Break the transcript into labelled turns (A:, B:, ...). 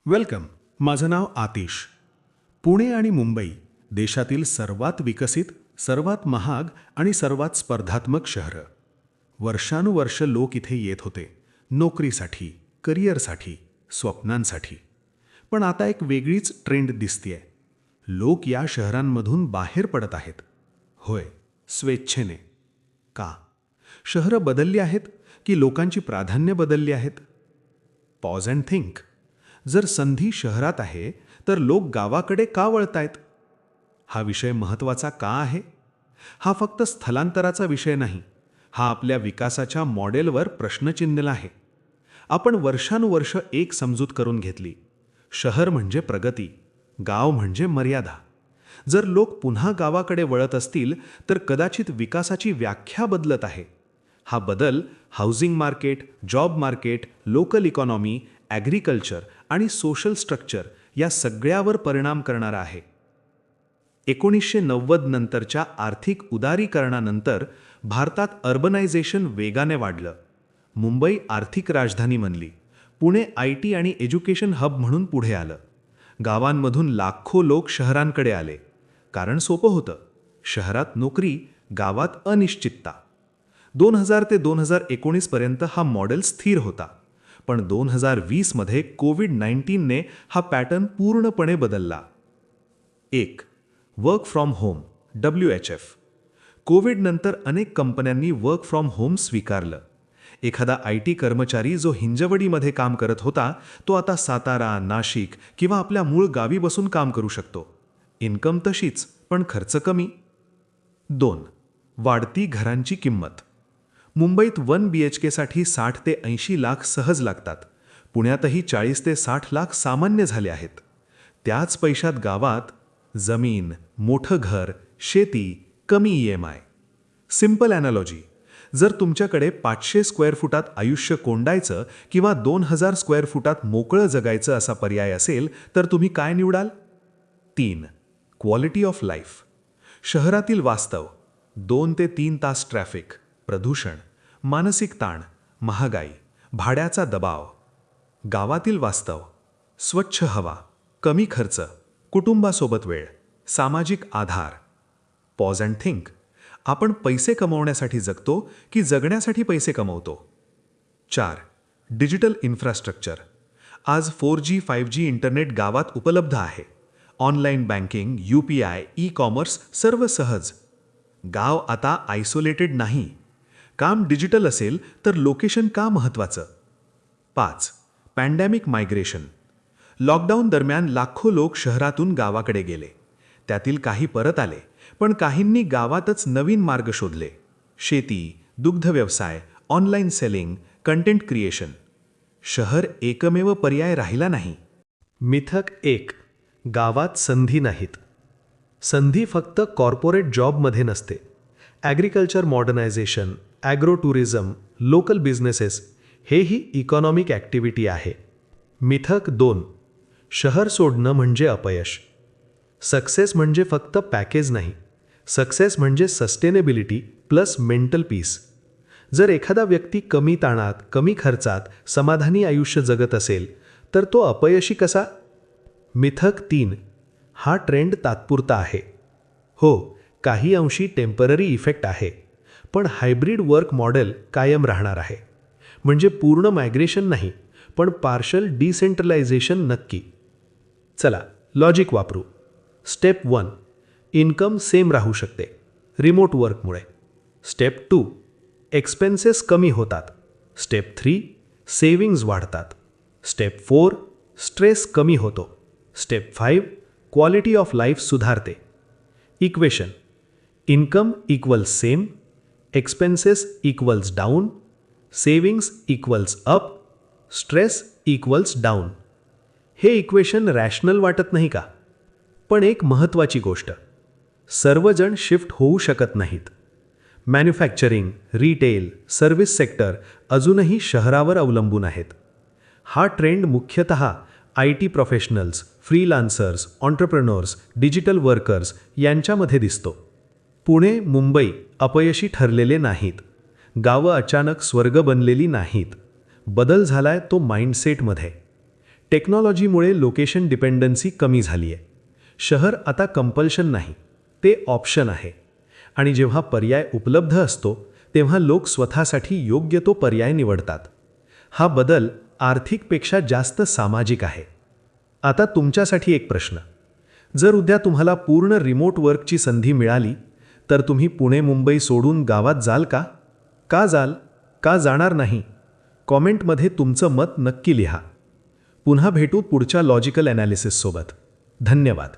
A: Welcome. माझं नाव आतिश. पुणे आणि मुंबई देशातील सर्वात विकसित, सर्वात महाग आणि सर्वात स्पर्धात्मक शहरं. वर्षानुवर्ष लोक इथे येत होते, नोकरीसाठी, करिअरसाठी, स्वप्नांसाठी. पण आता एक वेगळीच ट्रेंड दिसतेय. लोक या शहरांमधून बाहेर पडत आहेत. होय, स्वेच्छेने. का? शहरं बदलली आहेत की लोकांची प्राधान्य बदलली आहेत? Pause and think. जर संधी शहरात आहे तर लोक गावाकडे का वळतायत? हा विषय महत्त्वाचा का आहे? हा फक्त स्थलांतराचा विषय नाही. हा आपल्या विकासाच्या मॉडेलवर प्रश्नचिन्ह आहे. आपण वर्षानुवर्ष एक समजूत करून घेतली. शहर म्हणजे प्रगती, गाव म्हणजे मर्यादा. जर लोक पुन्हा गावाकडे वळत असतील तर कदाचित विकासाची व्याख्या बदलत आहे. हा बदल housing market, job market, local economy, agriculture आणि सोशल स्ट्रक्चर या सगळ्यावर परिणाम करणारा आहे. 1990 नंतरच्या आर्थिक उदारीकरणानंतर भारतात अर्बनायझेशन वेगाने वाढलं. मुंबई आर्थिक राजधानी बनली. पुणे IT आणि एज्युकेशन हब म्हणून पुढे आलं. गावांमधून लाखो लोक शहरांकडे आले. कारण सोपं होतं. शहरात नोकरी, गावात अनिश्चितता. 2000 ते 2019 पर्यंत हा मॉडेल स्थिर होता. पण 2020 मध्ये कोविड-19ने हा पॅटर्न पूर्णपणे बदलला. 1. Work from home WHF. कोविडनंतर अनेक कंपन्यांनी वर्क फ्रॉम होम स्वीकारलं. एखादा IT कर्मचारी जो हिंजवडीमध्ये काम करत होता तो आता सातारा, नाशिक किंवा आपल्या मूळ गावी बसून काम करू शकतो. इन्कम तशीच, पण खर्च कमी. 2. वाढती घरांची किंमत. मुंबईत 1 BHK साठी 60 ते 80 लाख सहज लागतात. पुण्यातही 40 ते 60 लाख सामान्य झाले आहेत. त्याच पैशात गावात जमीन, मोठं घर, शेती, कमी EMI. सिंपल ॲनालॉजी. जर तुमच्याकडे 500 स्क्वेअर फुटात आयुष्य कोंडायचं किंवा 2000 स्क्वेअर फुटात मोकळं जगायचं असा पर्याय असेल तर तुम्ही काय निवडाल? 3. Quality of life. शहरातील वास्तव. 2 ते 3 तास ट्रॅफिक, प्रदूषण, मानसिक ताण, महागाई, भाड्याचा दबाव. गावातील वास्तव. स्वच्छ हवा, कमी खर्च, कुटुंबासोबत वेळ, सामाजिक आधार. Pause and think. आपण पैसे कमवण्यासाठी जगतो की जगण्यासाठी पैसे कमवतो? 4. Digital infrastructure. आज 4G 5G इंटरनेट गावात उपलब्ध आहे. ऑनलाईन बँकिंग, UPI, ई-कॉमर्स सर्व सहज. गाव आता आयसोलेटेड नाही. काम डिजिटल असेल तर लोकेशन का महत्त्वाचं? 5. Pandemic migration. लॉकडाऊन दरम्यान लाखो लोक शहरातून गावाकडे गेले. त्यातील काही परत आले, पण काहींनी गावातच नवीन मार्ग शोधले. शेती, दुग्ध व्यवसाय, ऑनलाईन सेलिंग, कंटेंट क्रिएशन. शहर एकमेव पर्याय राहिला नाही. मिथक 1. गावात संधी नाहीत. संधी फक्त कॉर्पोरेट जॉबमध्ये नसते. Agriculture modernisation, agro tourism, local businesses हेही इकॉनॉमिक ॲक्टिव्हिटी आहे. मिथक 2. शहर सोडणं म्हणजे अपयश. सक्सेस म्हणजे फक्त पॅकेज नाही. सक्सेस म्हणजे सस्टेनेबिलिटी प्लस मेंटल पीस. जर एखादा व्यक्ती कमी ताणात, कमी खर्चात, समाधानी आयुष्य जगत असेल तर तो अपयशी कसा? मिथक 3. हा ट्रेंड तात्पुरता आहे. हो, काही अंशी टेम्पररी इफेक्ट आहे. पण हायब्रिड वर्क मॉडेल कायम राहणार आहे. म्हणजे पूर्ण मायग्रेशन नाही, पण पार्शल डिसेंट्रलायझेशन नक्की. चला, लॉजिक वापरू. स्टेप 1. इन्कम सेम राहू शकते रिमोट वर्कमुळे. स्टेप 2. एक्सपेन्सेस कमी होतात. स्टेप 3. सेव्हिंग्ज वाढतात. स्टेप 4. स्ट्रेस कमी होतो. स्टेप 5. क्वालिटी ऑफ लाईफ सुधारते. Equation. Income equals same, expenses equals down, savings equals up, stress equals down. हे इक्वेशन रॅशनल वाटत नाही का? पण एक महत्त्वाची गोष्ट, सर्वजण शिफ्ट होऊ शकत नाहीत. मॅन्युफॅक्चरिंग, रिटेल, सर्व्हिस सेक्टर अजूनही शहरावर अवलंबून आहेत. हा ट्रेंड मुख्यतः IT professionals, freelancers, entrepreneurs, digital workers यांच्यामध्ये दिसतो. पुणे, मुंबई अपयशी ठरलेले नाहीत. गावं अचानक स्वर्ग बनलेली नाहीत. बदल झालाय तो माइंडसेटमध्ये. टेक्नॉलॉजीमुळे लोकेशन डिपेंडन्सी कमी झाली आहे. शहर आता कंपल्शन नाही, ते ऑप्शन आहे. आणि जेव्हा पर्याय उपलब्ध असतो तेव्हा लोक स्वतःसाठी योग्य तो पर्याय निवडतात. हा बदल आर्थिकपेक्षा जास्त सामाजिक आहे. आता तुमच्यासाठी एक प्रश्न. जर उद्या तुम्हाला पूर्ण रिमोट वर्कची संधी मिळाली तर तुम्ही पुणे मुंबई सोडून गावात जाल का? का जाल? का जाणार नाही? कॉमेंटमध्ये तुमचं मत नक्की लिहा. पुन्हा भेटू पुढच्या लॉजिकल ॲनालिसिससोबत. धन्यवाद.